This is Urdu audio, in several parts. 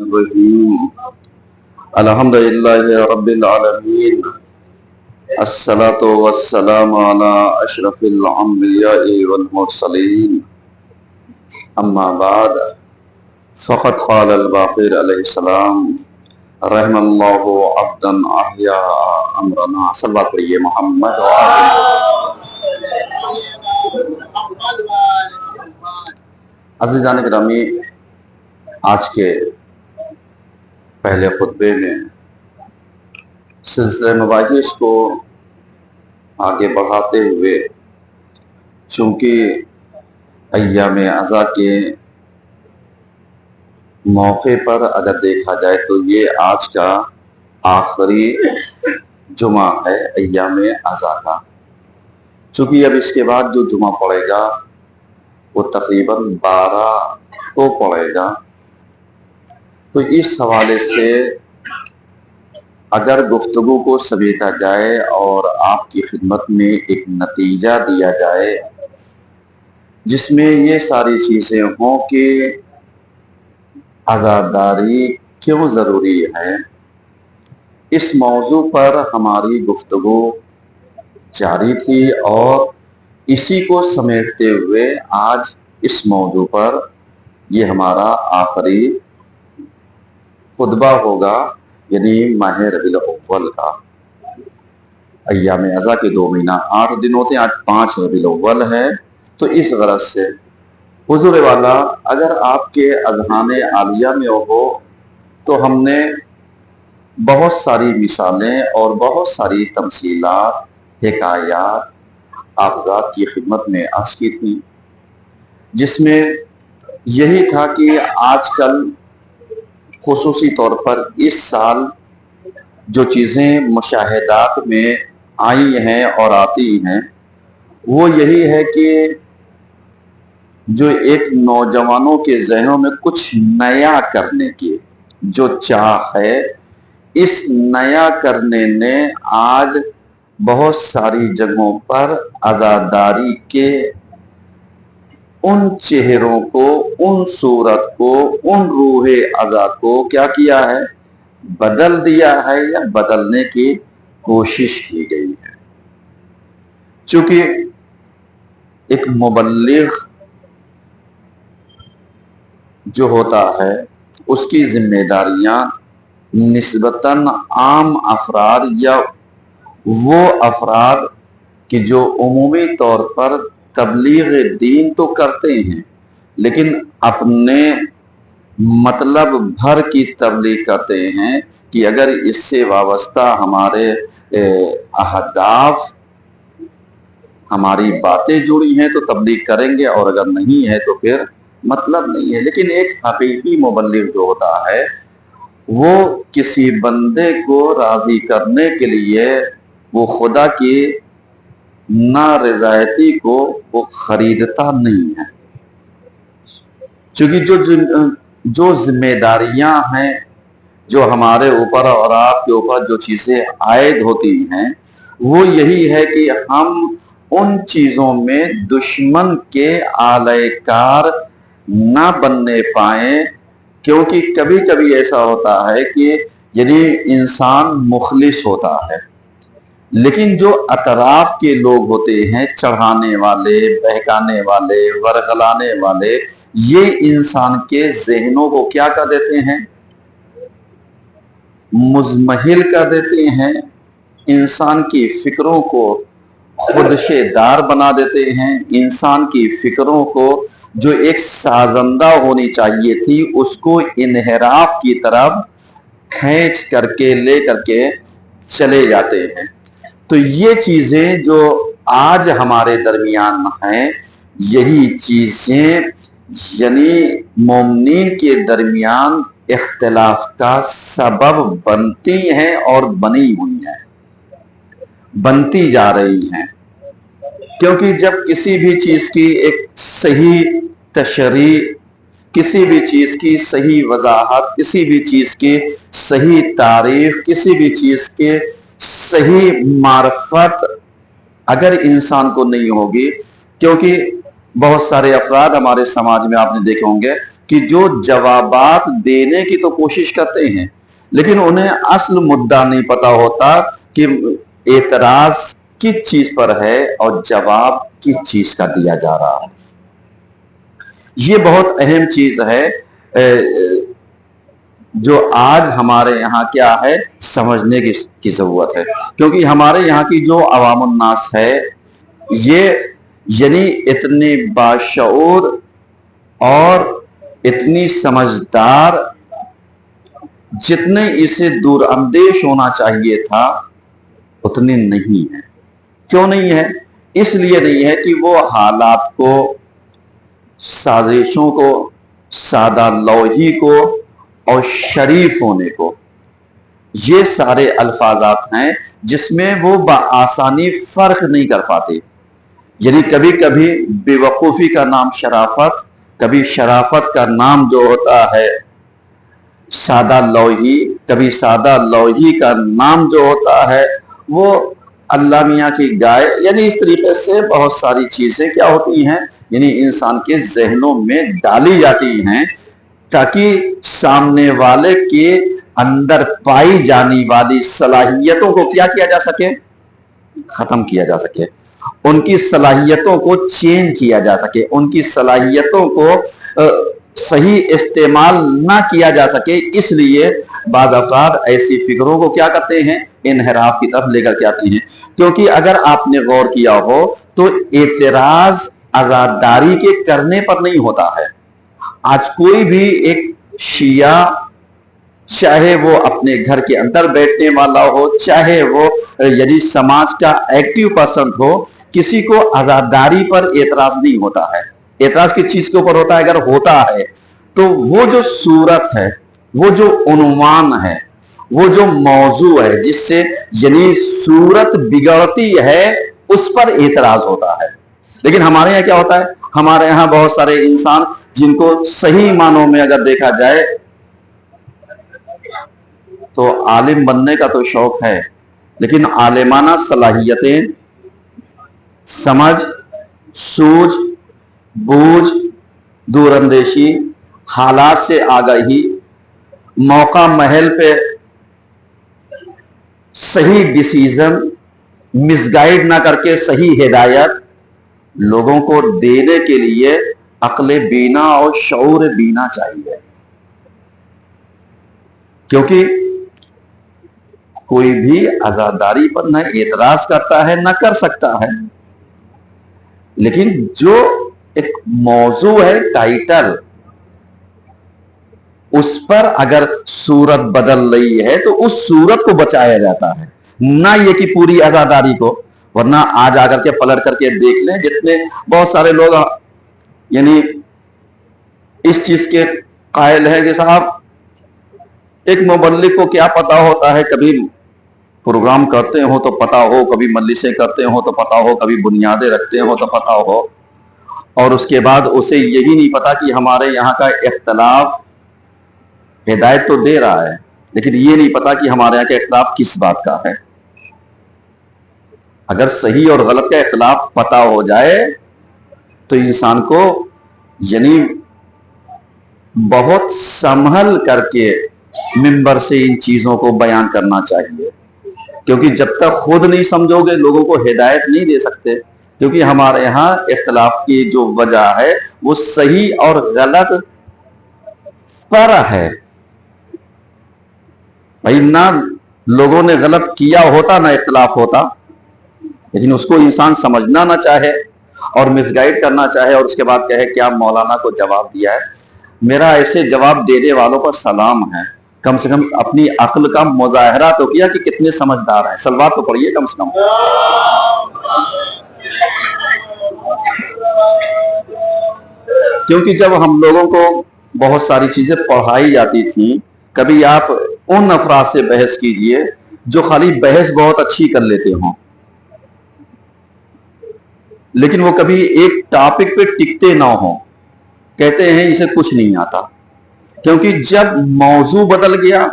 الرحیم الحمدللہ رب العالمین الصلاة والسلام علی اشرف الانبیاء والمرسلین اما بعد فقد قال الباقر علیہ السلام رحم اللہ عبدا احیا امرنا. صلوات پڑھیے محمد عزیزان گرامی، آج کے پہلے خطبے میں سلسلہ مباحث کو آگے بڑھاتے ہوئے، چونکہ ایام عزا کے موقع پر اگر دیکھا جائے تو یہ آج کا آخری جمعہ ہے ایام عزا کا، چونکہ اب اس کے بعد جو جمعہ پڑے گا وہ تقریباً 12 کو پڑے گا. تو اس حوالے سے اگر گفتگو کو سمیٹا جائے اور آپ کی خدمت میں ایک نتیجہ دیا جائے جس میں یہ ساری چیزیں ہوں کہ عزاداری کیوں ضروری ہے، اس موضوع پر ہماری گفتگو جاری تھی اور اسی کو سمیٹتے ہوئے آج اس موضوع پر یہ ہمارا آخری خطبہ ہوگا، یعنی ماہ ربیع الاول کا. ایام عزا کے 2 مہینہ 8 دن ہوتے ہیں، آج 5 ربیع الاول ہے. تو اس غرض سے حضور والا اگر آپ کے اذہان عالیہ میں ہو تو ہم نے بہت ساری مثالیں اور بہت ساری تمثیلات، حکایات آپ ذات کی خدمت میں عرض کی تھی، جس میں یہی تھا کہ آج کل خصوصی طور پر اس سال جو چیزیں مشاہدات میں آئی ہیں اور آتی ہیں وہ یہی ہے کہ جو ایک نوجوانوں کے ذہنوں میں کچھ نیا کرنے کی جو چاہ ہے، اس نیا کرنے نے آج بہت ساری جگہوں پر عزاداری کے ان چہروں کو، ان صورت کو، ان روح عزا کو کیا کیا ہے، بدل دیا ہے یا بدلنے کی کوشش کی گئی ہے. چونکہ ایک مبلغ جو ہوتا ہے اس کی ذمہ داریاں نسبتاً عام افراد یا وہ افراد کہ جو عمومی طور پر تبلیغ دین تو کرتے ہیں لیکن اپنے مطلب بھر کی تبلیغ کرتے ہیں کہ اگر اس سے وابستہ ہمارے اہداف، ہماری باتیں جڑی ہیں تو تبلیغ کریں گے، اور اگر نہیں ہے تو پھر مطلب نہیں ہے. لیکن ایک حقیقی مبلغ جو ہوتا ہے وہ کسی بندے کو راضی کرنے کے لیے وہ خدا کی نارضایتی کو وہ خریدتا نہیں ہے. چونکہ جو ذمہ داریاں ہیں جو ہمارے اوپر اور آپ کے اوپر جو چیزیں عائد ہوتی ہیں وہ یہی ہے کہ ہم ان چیزوں میں دشمن کے آلۂ کار نہ بننے پائیں، کیونکہ کبھی کبھی ایسا ہوتا ہے کہ یعنی انسان مخلص ہوتا ہے لیکن جو اطراف کے لوگ ہوتے ہیں، چڑھانے والے، بہکانے والے، ورغلانے والے، یہ انسان کے ذہنوں کو کیا کر دیتے ہیں، مزمحل کر دیتے ہیں، انسان کی فکروں کو خودشے دار بنا دیتے ہیں، انسان کی فکروں کو جو ایک سازندہ ہونی چاہیے تھی اس کو انحراف کی طرف کھینچ کر کے لے کر کے چلے جاتے ہیں. تو یہ چیزیں جو آج ہمارے درمیان ہیں، یہی چیزیں یعنی مومنین کے درمیان اختلاف کا سبب بنتی ہیں اور بنی ہوئی ہیں، بنتی جا رہی ہیں. کیونکہ جب کسی بھی چیز کی ایک صحیح تشریح، کسی بھی چیز کی صحیح وضاحت، کسی بھی چیز کی صحیح تعریف، کسی بھی چیز کے صحیح معرفت اگر انسان کو نہیں ہوگی، کیونکہ بہت سارے افراد ہمارے سماج میں آپ نے دیکھے ہوں گے کہ جو جوابات دینے کی تو کوشش کرتے ہیں لیکن انہیں اصل مدعا نہیں پتا ہوتا کہ اعتراض کس چیز پر ہے اور جواب کس چیز کا دیا جا رہا ہے۔ یہ بہت اہم چیز ہے جو آج ہمارے یہاں کیا ہے سمجھنے کی ضرورت ہے، کیونکہ ہمارے یہاں کی جو عوام الناس ہے یہ یعنی اتنی باشعور اور اتنی سمجھدار جتنے اسے دور اندیش ہونا چاہیے تھا اتنی نہیں ہے۔ کیوں نہیں ہے؟ اس لیے نہیں ہے کہ وہ حالات کو، سازشوں کو، سادہ لوحی کو اور شریف ہونے کو، یہ سارے الفاظات ہیں جس میں وہ بآسانی فرق نہیں کر پاتے۔ یعنی کبھی کبھی بے وقوفی کا نام شرافت، کبھی شرافت کا نام جو ہوتا ہے سادہ لوحی، کبھی سادہ لوحی کا نام جو ہوتا ہے وہ اللہ میاں کی گائے، یعنی اس طریقے سے بہت ساری چیزیں کیا ہوتی ہیں یعنی انسان کے ذہنوں میں ڈالی جاتی ہیں تاکہ سامنے والے کے اندر پائی جانے والی صلاحیتوں کو کیا کیا جا سکے، ختم کیا جا سکے، ان کی صلاحیتوں کو چینج کیا جا سکے، ان کی صلاحیتوں کو صحیح استعمال نہ کیا جا سکے۔ اس لیے بعض افراد ایسی فکروں کو کیا کرتے ہیں انحراف کی طرف لے کر کے آتے ہیں، کیونکہ اگر آپ نے غور کیا ہو تو اعتراض عزاداری کے کرنے پر نہیں ہوتا ہے۔ آج کوئی بھی ایک شیعہ، چاہے وہ اپنے گھر کے اندر بیٹھنے والا ہو، چاہے وہ یعنی سماج کا ایکٹیو پرسن ہو، کسی کو عزاداری پر اعتراض نہیں ہوتا ہے۔ اعتراض کس چیز کے اوپر ہوتا ہے؟ اگر ہوتا ہے تو وہ جو صورت ہے، وہ جو عنوان ہے، وہ جو موضوع ہے جس سے یعنی صورت بگڑتی ہے اس پر اعتراض ہوتا ہے۔ لیکن ہمارے یہاں کیا ہوتا ہے؟ ہمارے یہاں بہت سارے انسان جن کو صحیح معنوں میں اگر دیکھا جائے تو عالم بننے کا تو شوق ہے لیکن عالمانہ صلاحیتیں، سمجھ، سوجھ، بوجھ، دور اندیشی، حالات سے آگاہی، موقع محل پہ صحیح ڈیسیزن، مس گائیڈ نہ کر کے صحیح ہدایت لوگوں کو دینے کے لیے عقل بینا اور شعور بینا چاہیے، کیونکہ کوئی بھی عزاداری پر نہ اعتراض کرتا ہے نہ کر سکتا ہے، لیکن جو ایک موضوع ہے ٹائٹل، اس پر اگر صورت بدل رہی ہے تو اس صورت کو بچایا جاتا ہے، نہ یہ کہ پوری عزاداری کو۔ ورنہ آج آ کر کے پلٹ کر کے دیکھ لیں جتنے بہت سارے لوگ یعنی اس چیز کے قائل ہیں کہ صاحب ایک مبلغ کو کیا پتا ہوتا ہے، کبھی پروگرام کرتے ہو تو پتا ہو، کبھی مجلسیں کرتے ہو تو پتا ہو، کبھی بنیادیں رکھتے ہو تو پتا ہو، اور اس کے بعد اسے یہی نہیں پتا کہ ہمارے یہاں کا اختلاف ہدایت تو دے رہا ہے لیکن یہ نہیں پتا کہ ہمارے یہاں کا اختلاف کس بات کا ہے۔ اگر صحیح اور غلط کا اختلاف پتا ہو جائے تو انسان کو یعنی بہت سنبھل کر کے منبر سے ان چیزوں کو بیان کرنا چاہیے، کیونکہ جب تک خود نہیں سمجھو گے لوگوں کو ہدایت نہیں دے سکتے، کیونکہ ہمارے یہاں اختلاف کی جو وجہ ہے وہ صحیح اور غلط پر ہے۔ بھائی نہ لوگوں نے غلط کیا ہوتا نہ اختلاف ہوتا، لیکن اس کو انسان سمجھنا نہ چاہے اور مس گائیڈ کرنا چاہے اور اس کے بعد کہے کیا مولانا کو جواب دیا ہے۔ میرا ایسے جواب دینے والوں پر سلام ہے، کم سے کم اپنی عقل کا مظاہرہ تو کیا کہ کتنے سمجھدار ہیں، صلوات تو پڑھیے کم سے کم۔ کیونکہ جب ہم لوگوں کو بہت ساری چیزیں پڑھائی جاتی تھیں، کبھی آپ ان افراد سے بحث کیجئے جو خالی بحث بہت اچھی کر لیتے ہوں لیکن وہ کبھی ایک ٹاپک پہ ٹکتے نہ ہوں، کہتے ہیں اسے کچھ نہیں آتا، کیونکہ جب موضوع بدل گیا،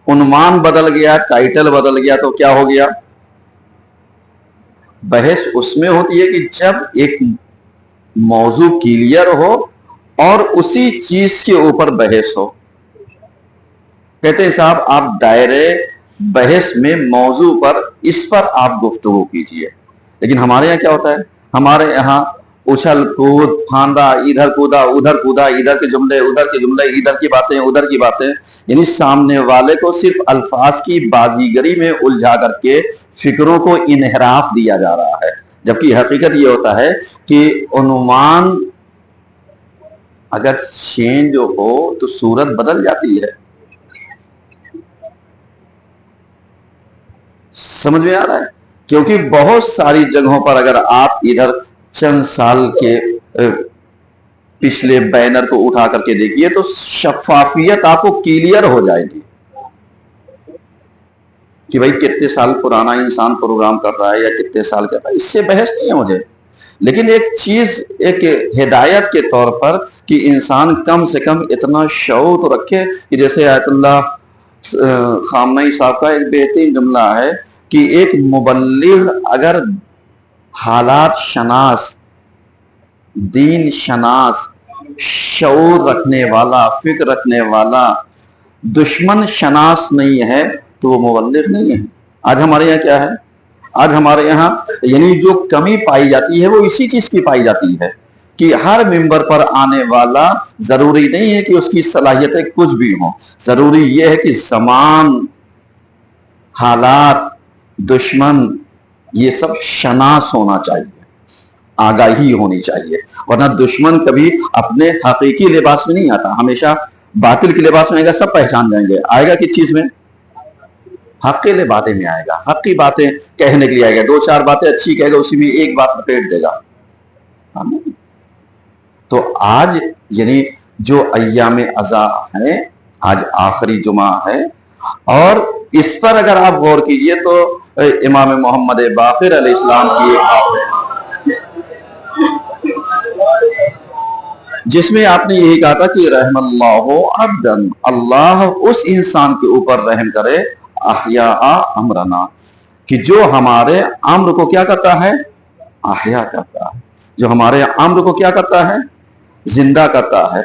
عنوان بدل گیا، ٹائٹل بدل گیا تو کیا ہو گیا؟ بحث اس میں ہوتی ہے کہ جب ایک موضوع کلیئر ہو اور اسی چیز کے اوپر بحث ہو. کہتے ہیں صاحب آپ دائرے بحث میں موضوع پر اس پر آپ گفتگو کیجئے. لیکن ہمارے یہاں کیا ہوتا ہے؟ ہمارے یہاں اچھل کود پھاندہ، ادھر کودا ادھر کودا، ادھر کے جملے ادھر کے جملے، ادھر کی باتیں ادھر کی باتیں، یعنی سامنے والے کو صرف الفاظ کی بازیگری میں الجھا کر کے فکروں کو انحراف دیا جا رہا ہے. جبکہ حقیقت یہ ہوتا ہے کہ عنوان اگر چینج ہو تو صورت بدل جاتی ہے. سمجھ میں آ رہا ہے؟ کیونکہ بہت ساری جگہوں پر اگر آپ ادھر چند سال کے پچھلے بینر کو اٹھا کر کے دیکھیے تو شفافیت آپ کو کلیئر ہو جائے گی کہ بھائی کتنے سال پرانا انسان پروگرام کر رہا ہے یا کتنے سال کر رہا ہے. اس سے بحث نہیں ہے مجھے، لیکن ایک چیز ایک ہدایت کے طور پر کہ انسان کم سے کم اتنا شعور تو رکھے کہ جیسے آیت اللہ خامنئی صاحب کا ایک بہترین جملہ ہے کہ ایک مبلغ اگر حالات شناس، دین شناس، شعور رکھنے والا، فکر رکھنے والا، دشمن شناس نہیں ہے تو وہ مبلغ نہیں ہے. آج ہمارے یہاں کیا ہے؟ آج ہمارے یہاں یعنی جو کمی پائی جاتی ہے وہ اسی چیز کی پائی جاتی ہے کہ ہر ممبر پر آنے والا ضروری نہیں ہے کہ اس کی صلاحیتیں کچھ بھی ہوں. ضروری یہ ہے کہ زمان، حالات، دشمن، یہ سب شناس ہونا چاہیے، آگاہی ہونی چاہیے. ورنہ دشمن کبھی اپنے حقیقی لباس میں نہیں آتا، ہمیشہ باطل کے لباس میں آئے گا. سب پہچان جائیں گے. آئے گا کس چیز میں؟ حق کی باتیں میں آئے گا، حق کی باتیں کہنے کے لیے آئے گا. دو چار باتیں اچھی کہے گا، اسی میں ایک بات لپیٹ دے گا. تو آج یعنی جو ایام عزا ہیں، آج آخری جمعہ ہے، اور اس پر اگر آپ غور کیجئے تو امام محمد باقر علیہ السلام کی ایک بات ہے جس میں آپ نے یہی کہا تھا کہ رحم اللہ عبدن، اللہ اس انسان کے اوپر رحم کرے، احیاء امرنا، کہ جو ہمارے امر کو کیا کرتا ہے؟ احیاء کرتا ہے. جو ہمارے امر کو کیا کرتا ہے؟ زندہ کرتا ہے.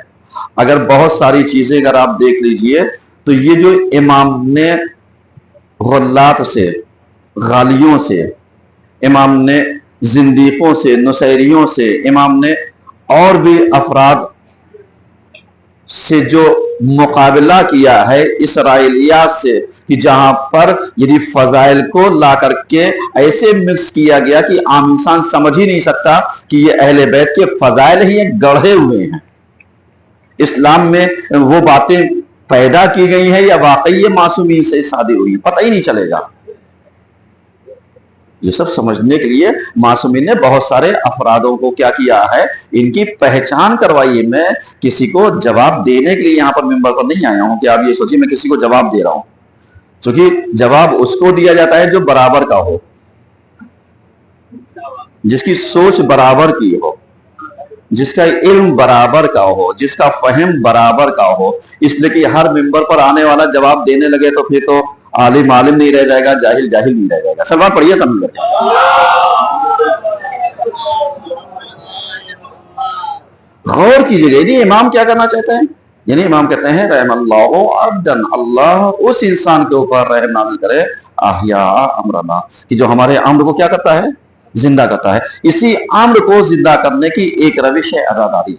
اگر بہت ساری چیزیں اگر آپ دیکھ لیجئے تو یہ جو امام نے غلات سے، غالیوں سے، امام نے زندیقوں سے، نصیریوں سے، امام نے اور بھی افراد سے جو مقابلہ کیا ہے اسرائیلیات سے، کہ جہاں پر یعنی فضائل کو لا کر کے ایسے مکس کیا گیا کہ عام انسان سمجھ ہی نہیں سکتا کہ یہ اہل بیت کے فضائل ہی گڑھے ہوئے ہیں. اسلام میں وہ باتیں پیدا کی گئی ہیں یا واقعی یہ معصومی سے شادی ہوئی، پتہ ہی نہیں چلے گا. یہ سب سمجھنے کے لیے معصومین نے بہت سارے افرادوں کو کیا کیا ہے؟ ان کی پہچان کروائی. میں کسی کو جواب دینے کے لیے یہاں پر ممبر پر نہیں آیا ہوں کہ آپ یہ سوچیں میں کسی کو جواب دے رہا ہوں، کیونکہ جواب اس کو دیا جاتا ہے جو برابر کا ہو، جس کی سوچ برابر کی ہو، جس کا علم برابر کا ہو، جس کا فہم برابر کا ہو. اس لیے کہ ہر ممبر پر آنے والا جواب دینے لگے تو پھر تو عالم عالم نہیں رہ جائے گا، جاہل جاہل نہیں رہ جائے گا. سلوات پڑھیے سب مل کر. غور کیجیے گا امام کیا کرنا چاہتے ہیں. یعنی امام کہتے ہیں رحم اللہ عبدن، اللہ اس انسان کے اوپر رحم نازل کرے، احیاء امرنا، کہ جو ہمارے امر کو کیا کرتا ہے؟ زندہ کرتا ہے. اسی امر کو زندہ کرنے کی ایک روش ہے عزاداری.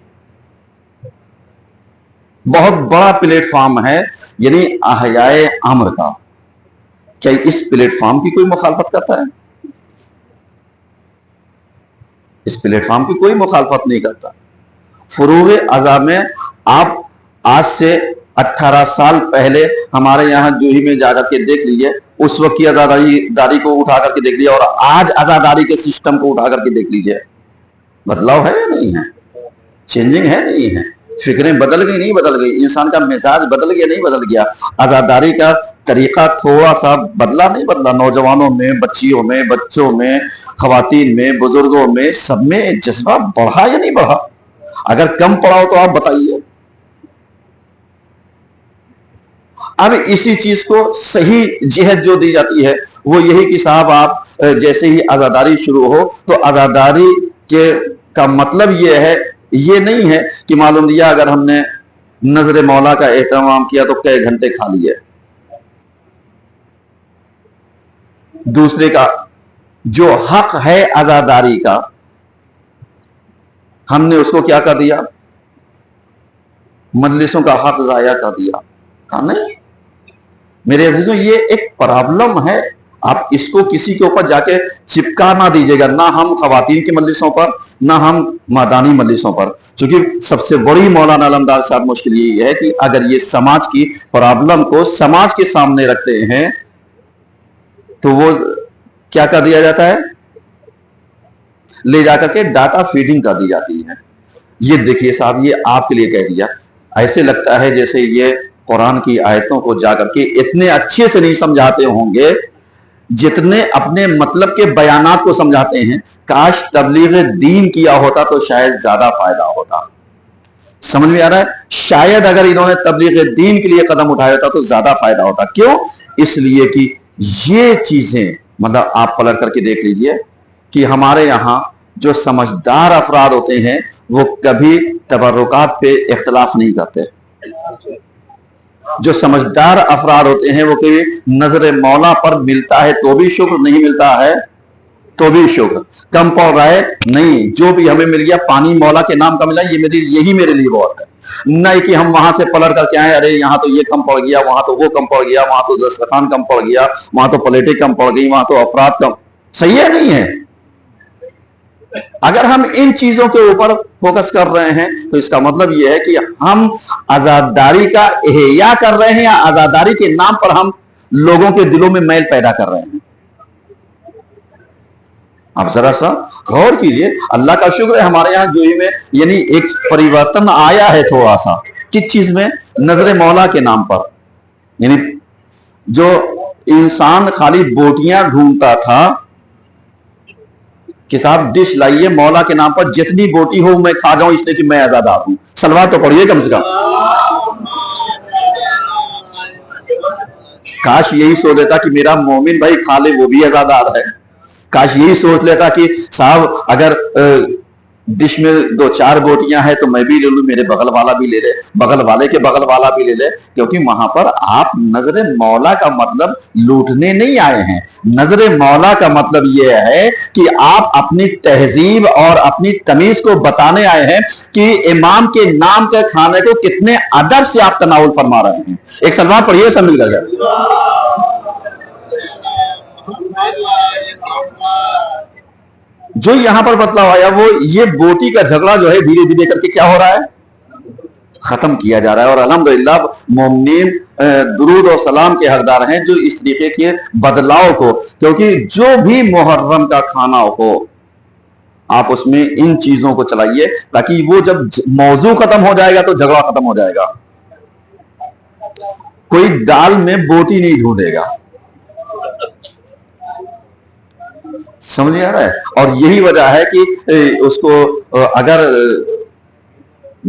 بہت بڑا پلیٹ فارم ہے یعنی احیاء امر کا. کیا اس پلیٹ فارم کی کوئی مخالفت کرتا ہے؟ اس پلیٹ فارم کی کوئی مخالفت نہیں کرتا. فروغ عزا میں آپ آج سے 18 سال پہلے ہمارے یہاں جوہی میں جا کر کے دیکھ لیجئے، اس وقت کی عزاداری کو اٹھا کر کے دیکھ لیجئے اور آج عزاداری کے سسٹم کو اٹھا کر کے دیکھ لیجئے. بدلاؤ ہے یا نہیں ہے؟ چینجنگ ہے نہیں ہے؟ فکریں بدل گئی نہیں بدل گئی؟ انسان کا مزاج بدل گیا نہیں بدل گیا؟ عزاداری کا طریقہ تھوڑا سا بدلا نہیں بدلا؟ نوجوانوں میں، بچیوں میں، بچوں میں، خواتین میں، بزرگوں میں، سب میں جذبہ بڑھا یا نہیں بڑھا؟ اگر کم پڑا ہو تو آپ بتائیے. اب اسی چیز کو صحیح جہت جو دی جاتی ہے وہ یہی کہ صاحب آپ جیسے ہی عزاداری شروع ہو تو عزاداری کا مطلب یہ ہے یہ نہیں ہے کہ معلوم دیا اگر ہم نے نظر مولا کا اہتمام کیا تو کئی گھنٹے کھا لیے. دوسرے کا جو حق ہے عزاداری کا ہم نے اس کو کیا کر دیا؟ مجلسوں کا حق ضائع کر دیا. کہا نہیں میرے عزیزوں، یہ ایک پرابلم ہے. آپ اس کو کسی کے اوپر جا کے چپکا نہ دیجیے گا، نہ ہم خواتین کی مجلسوں پر نہ ہم مادانی مجلسوں پر. چونکہ سب سے بڑی مولانا علمدار صاحب مشکل یہ ہے کہ اگر یہ سماج کی پرابلم کو سماج کے سامنے رکھتے ہیں تو وہ کیا کر دیا جاتا ہے؟ لے جا کر کے ڈاٹا فیڈنگ کر دی جاتی ہے. یہ دیکھیے صاحب، یہ آپ کے لیے کہہ دیا. ایسے لگتا ہے جیسے یہ قرآن کی آیتوں کو جا کر کے اتنے اچھے سے نہیں سمجھاتے ہوں گے جتنے اپنے مطلب کے بیانات کو سمجھاتے ہیں. کاش تبلیغ دین کیا ہوتا تو شاید زیادہ فائدہ ہوتا. سمجھ میں آ رہا ہے؟ شاید اگر انہوں نے تبلیغ دین کے لیے قدم اٹھایا ہوتا تو زیادہ فائدہ ہوتا. کیوں؟ اس لیے کہ یہ چیزیں مطلب آپ پلٹ کر کے دیکھ لیجئے کہ ہمارے یہاں جو سمجھدار افراد ہوتے ہیں وہ کبھی تبرکات پہ اختلاف نہیں کرتے. جو سمجھدار افراد ہوتے ہیں وہ کبھی نظر مولا پر ملتا ہے تو بھی شکر، نہیں ملتا ہے تو بھی شکر. کم پڑ رہا ہے نہیں، جو بھی ہمیں مل گیا پانی مولا کے نام کا ملا یہی میرے لیے بہت ہے. نہیں کہ ہم وہاں سے پلٹ کر کے آئے ارے یہاں تو یہ کم پڑ گیا، وہاں تو وہ کم پڑ گیا، وہاں تو دسترخوان کم پڑ گیا، وہاں تو پلیٹیں کم پڑ گئی، وہاں تو افراد کم. صحیح ہے نہیں ہے؟ اگر ہم ان چیزوں کے اوپر فوکس کر رہے ہیں تو اس کا مطلب یہ ہے کہ ہم عزاداری کا احیاء کر رہے ہیں یا عزاداری کے نام پر ہم لوگوں کے دلوں میں میل پیدا کر رہے ہیں. آپ ذرا سا غور کیجئے. اللہ کا شکر ہے ہمارے یہاں جو ہی میں یعنی ایک پریورتن آیا ہے تھوڑا سا. کس چیز میں؟ نظر مولا کے نام پر. یعنی جو انسان خالی بوٹیاں ڈھونڈتا تھا کہ صاحب ڈش لائیے مولا کے نام پر، جتنی بوٹی ہو میں کھا جاؤں اس لیے کہ میں عزادار ہوں. سلوات تو پڑھیے کم سے کم. کاش یہی سوچ لیتا کہ میرا مومن بھائی کھا لے وہ بھی عزادار ہے. کاش یہی سوچ لیتا کہ صاحب اگر ڈش میں 2-4 بوٹیاں ہیں تو میں بھی لے لوں، میرے بغل والا بھی لے لے، بغل والے کے بغل والا بھی لے لے. کیونکہ وہاں پر آپ نظر مولا کا مطلب لوٹنے نہیں آئے ہیں. نظر مولا کا مطلب یہ ہے کہ آپ اپنی تہذیب اور اپنی تمیز کو بتانے آئے ہیں کہ امام کے نام کے کھانے کو کتنے ادب سے آپ تناول فرما رہے ہیں. ایک سلوات پڑھیے سب مل کر. جو یہاں پر بدلاؤ آیا وہ یہ بوٹی کا جھگڑا جو ہے دھیرے دھیرے کر کے کیا ہو رہا ہے؟ ختم کیا جا رہا ہے. اور الحمدللہ مومنین درود و سلام کے حقدار ہیں جو اس طریقے کے بدلاؤ کو، کیونکہ جو بھی محرم کا کھانا ہو آپ اس میں ان چیزوں کو چلائیے تاکہ وہ جب موضوع ختم ہو جائے گا تو جھگڑا ختم ہو جائے گا. کوئی دال میں بوٹی نہیں ڈھونڈے گا. سمجھ آ رہا ہے؟ اور یہی وجہ ہے کہ اس کو اگر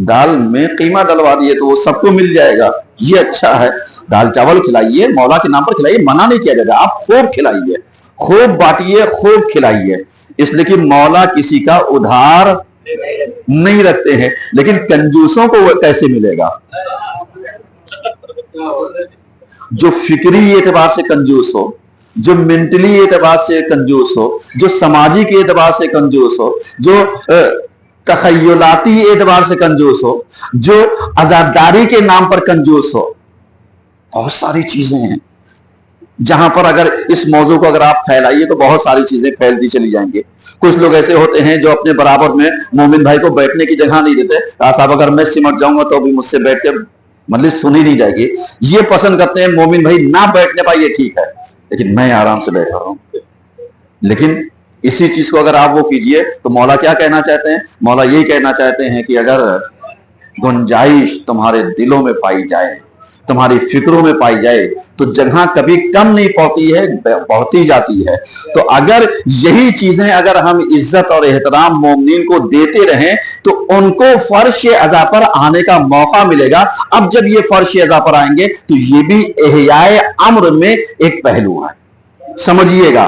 دال میں قیمہ ڈلوا دیے تو وہ سب کو مل جائے گا. یہ اچھا ہے. دال چاول کھلائیے، مولا کے نام پر کھلائیے، منع نہیں کیا جائے گا. آپ خوب کھلائیے، خوب بانٹیے، خوب کھلائیے. اس لیے کہ مولا کسی کا ادھار نہیں رکھتے ہیں. لیکن کنجوسوں کو وہ کیسے ملے گا؟ جو فکری اعتبار سے کنجوس ہو، جو منٹلی اعتبار سے کنجوس ہو، جو سماجی کے اعتبار سے کنجوس ہو، جو تخیلاتی اعتبار سے کنجوس ہو، جو عزاداری کے نام پر کنجوس ہو. بہت ساری چیزیں ہیں جہاں پر اگر اس موضوع کو اگر آپ پھیلائیے تو بہت ساری چیزیں پھیلتی چلی جائیں گے. کچھ لوگ ایسے ہوتے ہیں جو اپنے برابر میں مومن بھائی کو بیٹھنے کی جگہ نہیں دیتے. صاحب اگر میں سمٹ جاؤں گا تو بھی مجھ سے بیٹھ کے مجلس سنی نہیں جائے گی. یہ پسند کرتے ہیں مومن بھائی نہ بیٹھنے پائے، یہ ٹھیک ہے لیکن میں آرام سے بیٹھا رہا ہوں. لیکن اسی چیز کو اگر آپ وہ کیجئے تو مولا کیا کہنا چاہتے ہیں؟ مولا یہی کہنا چاہتے ہیں کہ اگر گنجائش تمہارے دلوں میں پائی جائے، تمہاری فکروں میں پائی جائے تو جگہ کبھی کم نہیں پڑتی ہے، بڑھتی جاتی ہے. تو اگر یہی چیزیں اگر ہم عزت اور احترام مومنین کو دیتے رہیں تو ان کو فرش ادا پر آنے کا موقع ملے گا. اب جب یہ فرش ادا پر آئیں گے تو یہ بھی احیاء امر میں ایک پہلو ہے. سمجھیے گا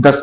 10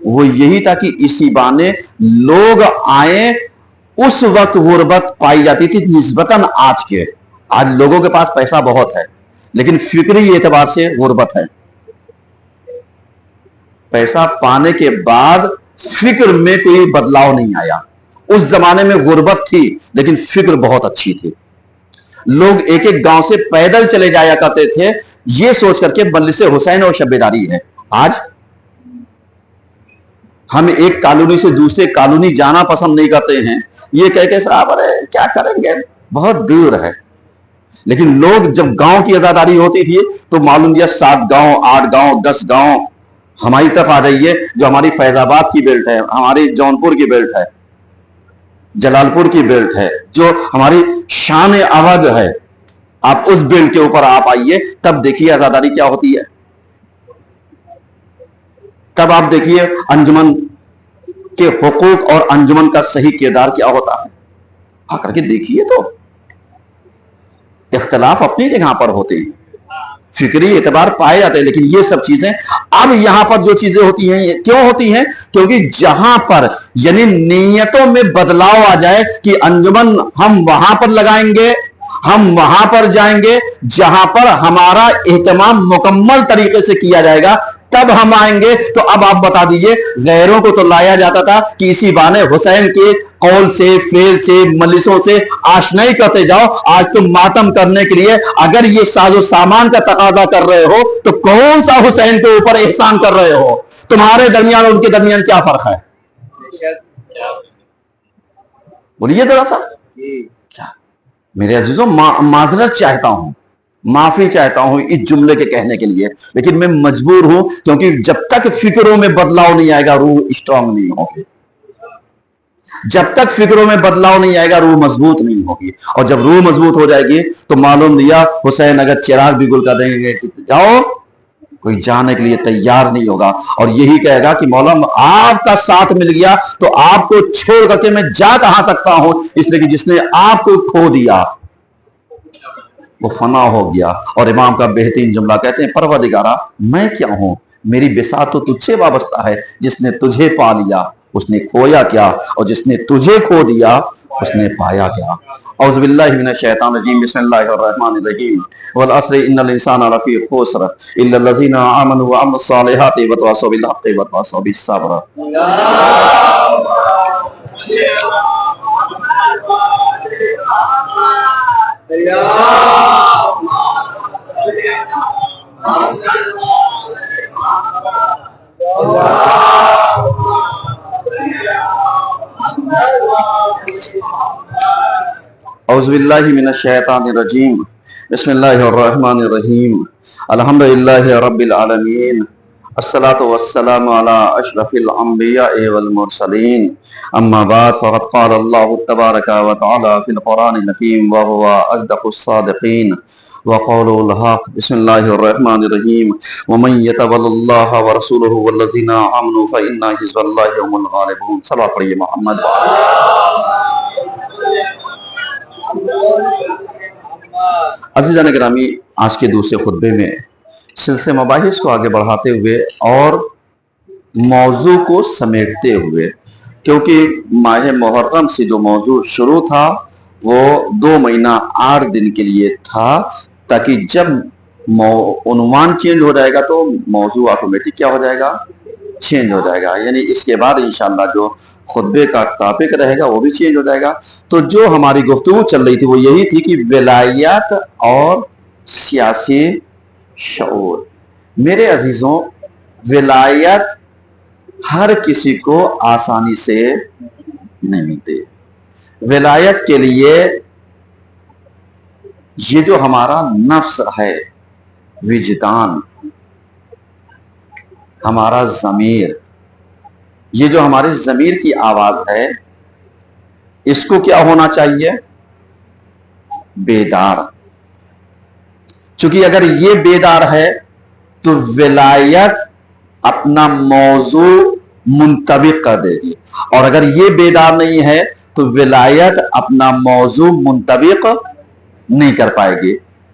وہ یہی تھا کہ اسی بہانے لوگ آئے. اس وقت غربت پائی جاتی تھی نسبتاً آج کے. آج لوگوں کے پاس پیسہ بہت ہے لیکن فکری اعتبار سے غربت ہے. پیسہ پانے کے بعد فکر میں کوئی بدلاؤ نہیں آیا. اس زمانے میں غربت تھی لیکن فکر بہت اچھی تھی. لوگ ایک ایک گاؤں سے پیدل چلے جایا کرتے تھے یہ سوچ کر کے مجلس حسین اور شب بیداری ہے. آج ہم ایک کالونی سے دوسرے کالونی جانا پسند نہیں کرتے ہیں یہ کہہ کے صاحب ارے کیا کریں گے بہت دور ہے. لیکن لوگ جب گاؤں کی عزاداری ہوتی تھی تو معلوم کیا 7 گاؤں 8 گاؤں 10 گاؤں ہماری طرف آ جائیے. جو ہماری فیض آباد کی بیلٹ ہے, ہماری جونپور کی بیلٹ ہے, جلال پور کی بیلٹ ہے, جو ہماری شان اودھ ہے, آپ اس بیلٹ کے اوپر آپ آئیے تب دیکھیے عزاداری کیا ہوتی ہے. تب آپ دیکھیے انجمن کے حقوق اور انجمن کا صحیح کردار کیا ہوتا ہے. آ کر کے دیکھیے تو اختلاف اپنی جگہ پر ہوتے ہیں, فکری اعتبار پائے جاتے ہیں, لیکن یہ سب چیزیں اب یہاں پر جو چیزیں ہوتی ہیں کیوں ہوتی ہیں؟ کیونکہ جہاں پر یعنی نیتوں میں بدلاؤ آ جائے کہ انجمن ہم وہاں پر لگائیں گے, ہم وہاں پر جائیں گے جہاں پر ہمارا اہتمام مکمل طریقے سے کیا جائے گا تب ہم آئیں گے. تو اب آپ بتا دیجئے غیروں کو تو لایا جاتا تھا کہ اسی بہانے حسین کے قول سے فعل سے مجلسوں سے آشنائی کرتے جاؤ. آج تم ماتم کرنے کے لیے اگر یہ ساز و سامان کا تقاضا کر رہے ہو تو کون سا حسین کے اوپر احسان کر رہے ہو؟ تمہارے درمیان اور ان کے درمیان کیا فرق ہے؟ بولیے ذرا سا. کیا میرے عزیزوں معذرت چاہتا ہوں, معافی چاہتا ہوں اس جملے کے کہنے کے لیے, لیکن میں مجبور ہوں کیونکہ جب تک فکروں میں بدلاؤ نہیں آئے گا روح اسٹرانگ نہیں ہوگی. جب تک فکروں میں بدلاؤ نہیں آئے گا روح مضبوط نہیں ہوگی. اور جب روح مضبوط ہو جائے گی تو معلوم لیا حسین اگر چراغ بھی گل کر دیں گے کہ جاؤ, کوئی جانے کے لیے تیار نہیں ہوگا اور یہی کہے گا کہ مولانا آپ کا ساتھ مل گیا تو آپ کو چھوڑ کر کے میں جا کہاں سکتا ہوں, اس لیے کہ جس نے آپ کو کھو دیا وہ فنا ہو گیا. اور امام کا بہترین جملہ کہتے ہیں پروردگارا میں کیا ہوں, میری بساط تو تجھ سے وابستہ ہے. جس نے تجھے پا لیا اس نے کھویا کیا, اور جس نے تجھے کھو دیا اس نے پایا کیا. اعوذ باللہ من الشیطان الرجیم بسم اللہ الرحمن الرحیم والعصر ان الانسان لفی خسر الا الذین آمنوا وعملوا الصالحات وتواصوا بالحق وتواصوا بالصبر. اعوذ باللہ من الشیطان الرجیم بسم اللہ الرحمن الرحیم الحمدللہ رب العالمین الصلاة والسلام علی اشرف الانبیاء والمرسلین اما بعد فقد قال اللہ تبارک و تعالی فی القرآن الحکیم وهو اصدق الصادقین وقول الحق بسم اللہ الرحمن الرحیم ومن يتول اللہ ورسولہ والذین آمنوا فإن حزب اللہ هم الغالبون. صلوات پڑھیے محمد. عزیزان گرامی, آج کے دوسرے خطبے میں سلسلے مباحث کو آگے بڑھاتے ہوئے اور موضوع کو سمیٹتے ہوئے, کیونکہ ماہ محرم سے جو موضوع شروع تھا وہ 2 مہینہ 8 دن کے لیے تھا, تاکہ جب عنوان چینج ہو جائے گا تو موضوع آٹومیٹک کیا ہو جائے گا, چینج ہو جائے گا. یعنی اس کے بعد انشاءاللہ جو خطبے کا ٹاپک رہے گا وہ بھی چینج ہو جائے گا. تو جو ہماری گفتگو چل رہی تھی وہ یہی تھی کہ ولایت اور سیاسی شعور. میرے عزیزوں, ولایت ہر کسی کو آسانی سے نہیں ملتی. ولایت کے لیے یہ جو ہمارا نفس ہے, وجدان, ہمارا ضمیر, یہ جو ہمارے ضمیر کی آواز ہے اس کو کیا ہونا چاہیے, بیدار. چونکہ اگر یہ بیدار ہے تو ولایت اپنا موضوع منطبق کر دے گی, اور اگر یہ بیدار نہیں ہے تو ولایت اپنا موضوع منطبق نہیں کر پائے گی.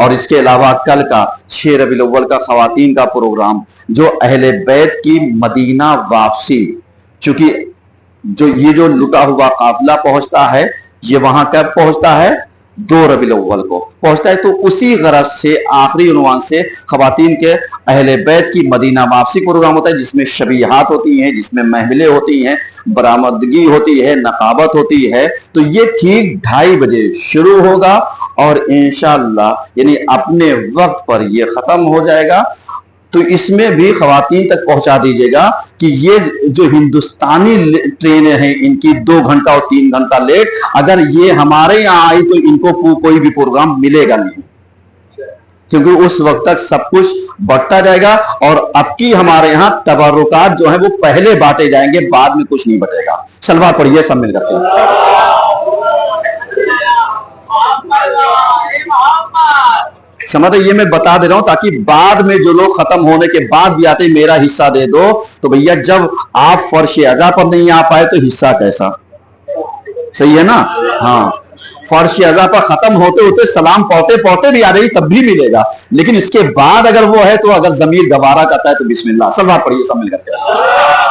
اور اس کے علاوہ کل کا 6 ربیع الاول کا خواتین کا پروگرام، جو اہل بیت کی مدینہ واپسی، چونکہ جو لٹا ہوا قافلہ پہنچتا ہے، یہ وہاں کب پہنچتا ہے؟ 2 ربیع الاول کو پہنچتا ہے، تو اسی غرض سے آخری عنوان سے خواتین کے اہل بیت کی مدینہ واپسی پروگرام ہوتا ہے، جس میں شبیہات ہوتی ہیں، جس میں محفلیں ہوتی ہیں، برآمدگی ہوتی ہے، نقابت ہوتی ہے۔ تو یہ ٹھیک 2:30 بجے شروع ہوگا اور انشاءاللہ یعنی اپنے وقت پر یہ ختم ہو جائے گا۔ تو اس میں بھی خواتین تک پہنچا دیجئے گا کہ یہ جو ہندوستانی ٹرینیں ہیں، ان کی 2 گھنٹہ اور 3 گھنٹہ لیٹ، اگر یہ ہمارے یہاں آئی تو ان کو کوئی بھی پروگرام ملے گا نہیں، کیونکہ اس وقت تک سب کچھ بڑھتا جائے گا، اور اب کی ہمارے یہاں تبرکات جو ہیں وہ پہلے بانٹے جائیں گے، بعد میں کچھ نہیں بٹے گا۔ صلوات پڑھیے سب مل کر کے۔ سمجھے، یہ میں بتا دے رہا ہوں تاکہ بعد میں جو لوگ ختم ہونے کے بعد بھی آتے میرا حصہ دے دو، تو بھیا جب آپ فرش عزا پر نہیں آ پائے تو حصہ کیسا؟ صحیح ہے نا؟ ہاں، فرش عزا پر ختم ہوتے ہوتے سلام پڑھتے بھی آ رہی تب بھی ملے گا، لیکن اس کے بعد اگر وہ ہے تو اگر ضمیر گوارا کرتا ہے تو بسم اللہ۔ صلوات پڑھیے سب مل کر کے۔